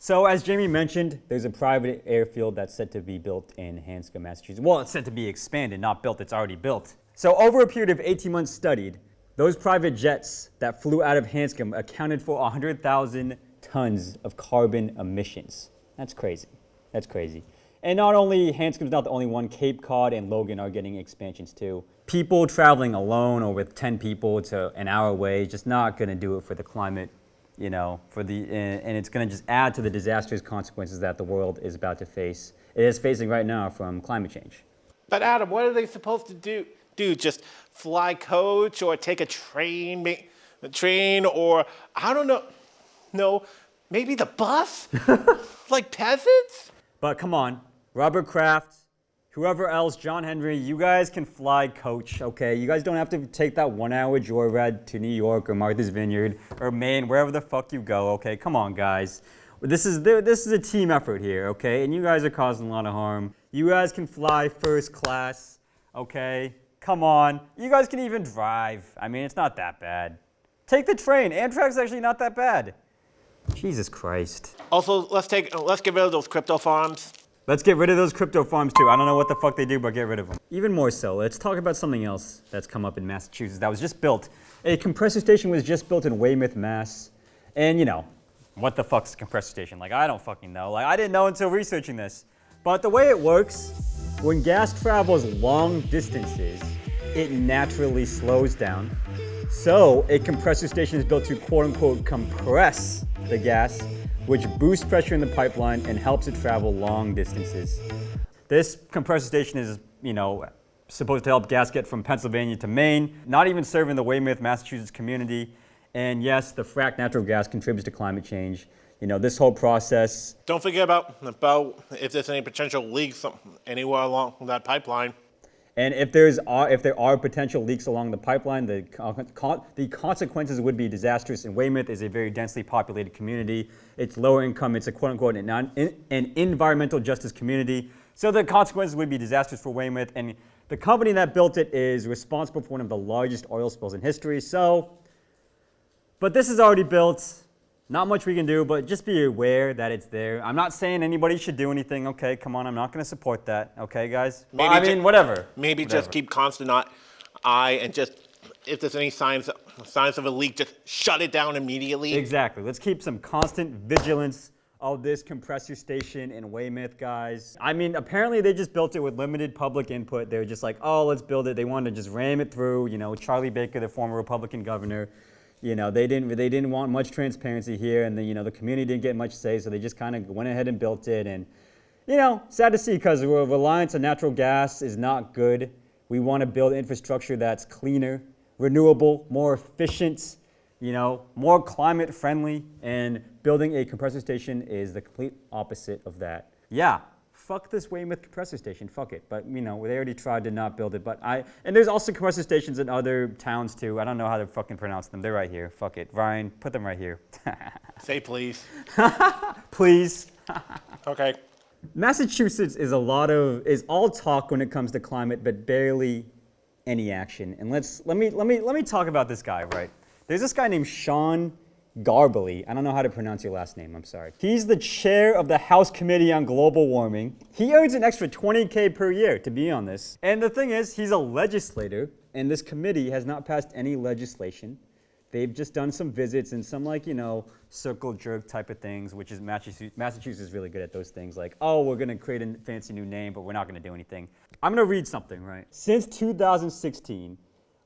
So as Jamie mentioned, there's a private airfield that's set to be built in Hanscom, Massachusetts. Well, it's set to be expanded, not built, it's already built. So over a period of 18 months studied, those private jets that flew out of Hanscom accounted for 100,000 tons of carbon emissions. That's crazy. That's crazy. And not only, Hanscom's not the only one, Cape Cod and Logan are getting expansions too. People traveling alone or with 10 people to an hour away is just not gonna do it for the climate, you know, and it's gonna just add to the disastrous consequences that the world is about to face. It is facing right now from climate change. But Adam, what are they supposed to do? Just fly coach or take a train, or I don't know. No, maybe the bus? Like peasants? But come on, Robert Kraft, whoever else, John Henry, you guys can fly coach, okay? You guys don't have to take that 1 hour joyride to New York or Martha's Vineyard or Maine, wherever the fuck you go, okay? Come on, guys. This is a team effort here, okay? And you guys are causing a lot of harm. You guys can fly first class, okay? Come on. You guys can even drive. I mean, it's not that bad. Take the train. Amtrak's actually not that bad. Jesus Christ. Also, let's get rid of those crypto farms. Let's get rid of those crypto farms too. I don't know what the fuck they do, but get rid of them. Even more so, let's talk about something else that's come up in Massachusetts that was just built. A compressor station was just built in Weymouth, Mass. And you know, what the fuck's a compressor station? Like, I don't fucking know. Like, I didn't know until researching this. But the way it works, when gas travels long distances, it naturally slows down. So a compressor station is built to quote unquote compress the gas, which boosts pressure in the pipeline and helps it travel long distances. This compressor station is, you know, supposed to help gas get from Pennsylvania to Maine, not even serving the Weymouth, Massachusetts community. And yes, the fracked natural gas contributes to climate change. You know, this whole process. Don't forget about if there's any potential leaks anywhere along that pipeline. And if there are potential leaks along the pipeline, the consequences would be disastrous. And Weymouth is a very densely populated community. It's lower income. It's a quote-unquote an environmental justice community. So the consequences would be disastrous for Weymouth. And the company that built it is responsible for one of the largest oil spills in history. So, but this is already built. Not much we can do, but just be aware that it's there. I'm not saying anybody should do anything, okay? Come on, I'm not going to support that, okay, guys? Maybe whatever. Maybe Whatever. Just keep constant eye and just, if there's any signs of a leak, just shut it down immediately. Exactly. Let's keep some constant vigilance of this compressor station in Weymouth, guys. I mean, apparently they just built it with limited public input. They were just like, oh, let's build it. They wanted to just ram it through. You know, Charlie Baker, the former Republican governor, you know, they didn't want much transparency here, and the community didn't get much say, so they just kind of went ahead and built it. And you know, sad to see, because reliance on natural gas is not good. We want to build infrastructure that's cleaner, renewable, more efficient, you know, more climate friendly, and building a compressor station is the complete opposite of that. Yeah. Fuck this Weymouth compressor station, fuck it. But you know, they already tried to not build it, and there's also compressor stations in other towns too. I don't know how to fucking pronounce them. They're right here, fuck it. Ryan, put them right here. Say please. Please. Okay. Massachusetts is all talk when it comes to climate, but barely any action. And let me talk about this guy, right? There's this guy named Sean Garbely. I don't know how to pronounce your last name, I'm sorry. He's the chair of the House Committee on Global Warming. He earns an extra $20K per year to be on this. And the thing is, he's a legislator, and this committee has not passed any legislation. They've just done some visits and some, like, you know, circle jerk type of things, which is Massachusetts is really good at those things. Like, oh, we're gonna create a fancy new name, but we're not gonna do anything. I'm gonna read something, right? Since 2016,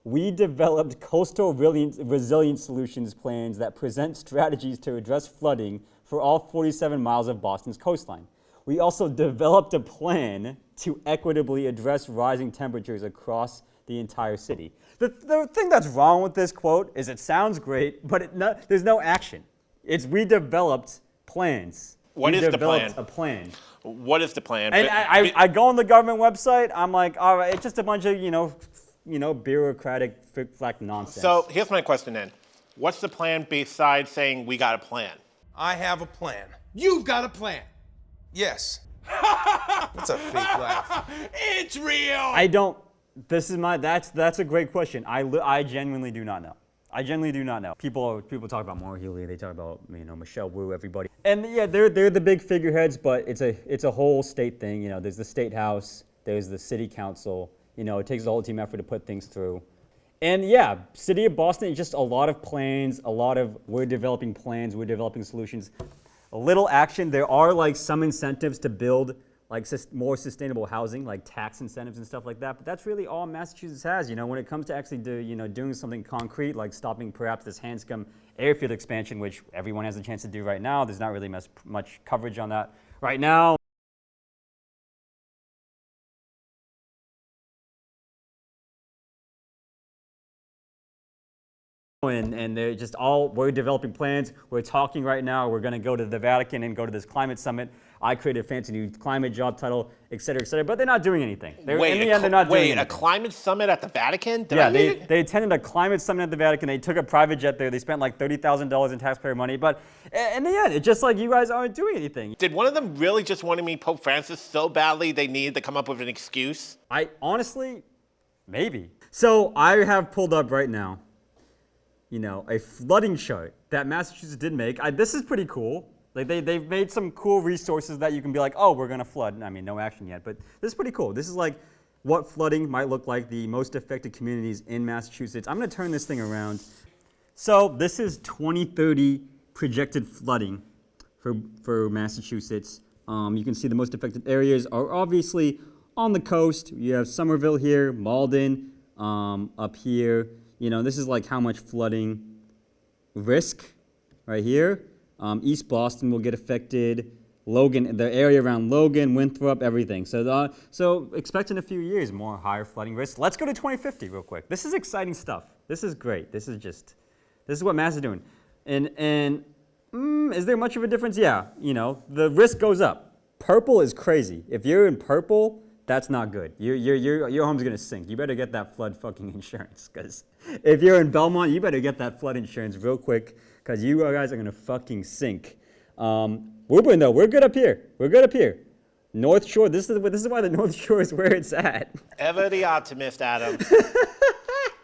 we developed coastal resilience solutions plans that present strategies to address flooding for all 47 miles of Boston's coastline. We also developed a plan to equitably address rising temperatures across the entire city. The thing that's wrong with this quote is it sounds great, but there's no action. We developed plans. What is the plan? We developed a plan. What is the plan? And I go on the government website, I'm like, all right, it's just a bunch of, you know, bureaucratic flick nonsense. So here's my question then. What's the plan besides saying we got a plan? I have a plan. You've got a plan. Yes. That's a fake laugh. It's real. That's a great question. I genuinely do not know. I generally do not know. People talk about Maura Healey, they talk about Michelle Wu, everybody, and yeah, they're the big figureheads, but it's a whole state thing. There's the state house, there's the city council. It takes a whole team effort to put things through, and yeah, city of Boston is just a lot of plans, we're developing plans, we're developing solutions, a little action. There are like some incentives to build like more sustainable housing, like tax incentives and stuff like that. But that's really all Massachusetts has. When it comes to actually doing something concrete, like stopping perhaps this Hanscom airfield expansion, which everyone has a chance to do right now. There's not really much coverage on that right now. And they're just we're developing plans. We're talking right now. We're going to go to the Vatican and go to this climate summit. I created a fancy new climate job title, et cetera, but they're not doing anything. In the end, they're not doing anything. Wait, a climate summit at the Vatican? They attended a climate summit at the Vatican. They took a private jet there. They spent like $30,000 in taxpayer money. But in the end, it's just like you guys aren't doing anything. Did one of them really just want to meet Pope Francis so badly they needed to come up with an excuse? Honestly, maybe. So I have pulled up right now, a flooding chart that Massachusetts did make. This is pretty cool. Like they've made some cool resources that you can be like, oh, we're gonna flood. I mean, no action yet, but this is pretty cool. This is like what flooding might look like, the most affected communities in Massachusetts. I'm gonna turn this thing around. So this is 2030 projected flooding for Massachusetts. You can see the most affected areas are obviously on the coast. You have Somerville here, Malden, up here. This is like how much flooding risk right here. East Boston will get affected. Logan, the area around Logan, Winthrop, everything. So expect in a few years more higher flooding risk. Let's go to 2050 real quick. This is exciting stuff. This is great. This is what Mass is doing. And is there much of a difference? Yeah. The risk goes up. Purple is crazy. If you're in purple, that's not good. Your home's gonna sink. You better get that flood fucking insurance, because if you're in Belmont, you better get that flood insurance real quick, because you guys are gonna fucking sink. Woburn though, we're good up here. We're good up here. North Shore. This is why the North Shore is where it's at. Ever the optimist, Adam.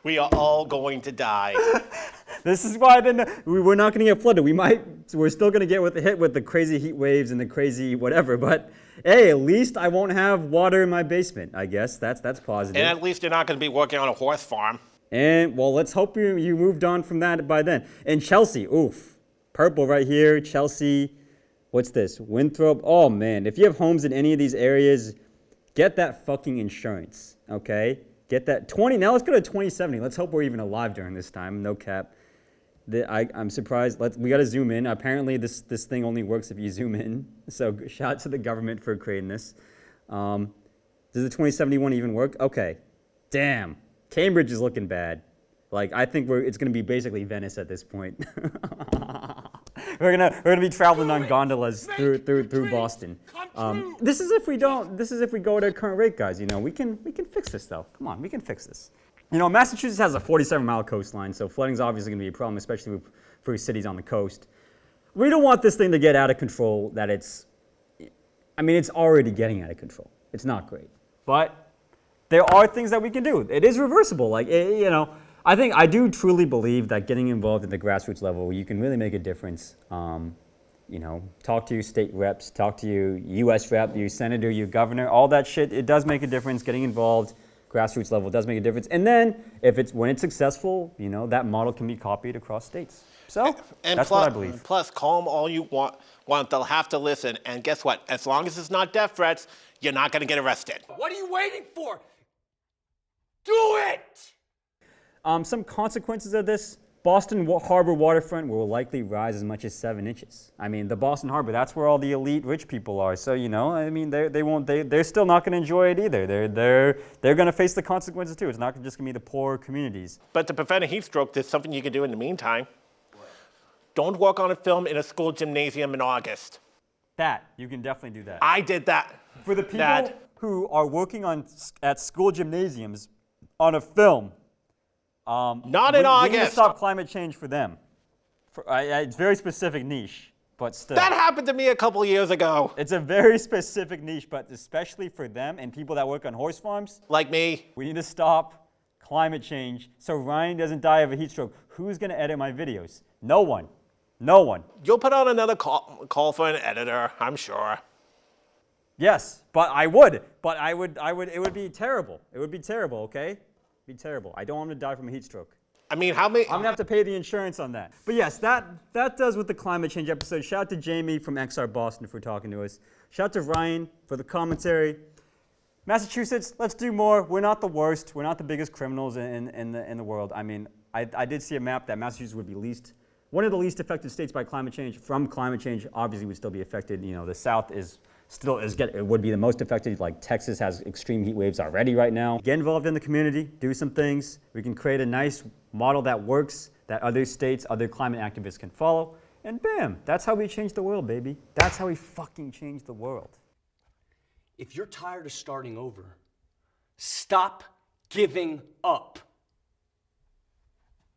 We are all going to die. This is why we're not going to get flooded. We're still going to get hit with the crazy heat waves and the crazy whatever. But hey, at least I won't have water in my basement. I guess that's positive. And at least you're not going to be working on a horse farm. And well, let's hope you moved on from that by then. And Chelsea, oof, purple right here. Chelsea, what's this? Winthrop. Oh man, if you have homes in any of these areas, get that fucking insurance. Okay. Get that 20. Now let's go to 2070. Let's hope we're even alive during this time. No cap. I'm surprised. We got to zoom in. Apparently, this thing only works if you zoom in. So shout out to the government for creating this. Does the 2071 even work? Okay. Damn. Cambridge is looking bad. Like I think it's going to be basically Venice at this point. We're gonna be traveling on gondolas through Boston. This is if we go at our current rate, guys. We can fix this though. Come on, we can fix this. Massachusetts has a 47-mile coastline, so flooding's obviously gonna be a problem, especially for cities on the coast. We don't want this thing to get out of control. It's already getting out of control. It's not great, but there are things that we can do. It is reversible. I do truly believe that getting involved at the grassroots level, you can really make a difference. Talk to your state reps, talk to your U.S. rep, your senator, your governor, all that shit. It does make a difference. Getting involved, grassroots level, does make a difference. And then, when it's successful, that model can be copied across states. So that's what I believe. Plus, call them all you want. They'll have to listen. And guess what? As long as it's not death threats, you're not going to get arrested. What are you waiting for? Do it! Some consequences of this: Boston Harbor waterfront will likely rise as much as 7 inches. The Boston Harbor, that's where all the elite rich people are. So they're still not going to enjoy it either. They're going to face the consequences too. It's not just going to be the poor communities. But to prevent a heat stroke, there's something you can do in the meantime. What? Don't work on a film in a school gymnasium in August. That you can definitely do that. I did that. For the people who are working at school gymnasiums on a film. Not in August. We need to stop climate change for them. It's a very specific niche, but still. That happened to me a couple years ago. It's a very specific niche, but especially for them and people that work on horse farms. Like me. We need to stop climate change so Ryan doesn't die of a heat stroke. Who's going to edit my videos? No one. No one. You'll put out another call for an editor, I'm sure. Yes, but I would. But I would, it would be terrible. It would be terrible, okay? It'd be terrible. I don't want him to die from a heat stroke. I mean, how many? I'm gonna have to pay the insurance on that. But yes, that does with the climate change episode. Shout out to Jamie from XR Boston for talking to us. Shout out to Ryan for the commentary. Massachusetts, let's do more. We're not the worst. We're not the biggest criminals in the world. I mean, I did see a map that Massachusetts would be one of the least affected states by climate change. From climate change, obviously, would still be affected. You know, the South would be the most affected. Like Texas has extreme heat waves already right now. Get involved in the community, do some things. We can create a nice model that works, that other states, other climate activists can follow, and bam, that's how we change the world, baby. That's how we fucking change the world. If you're tired of starting over, stop giving up.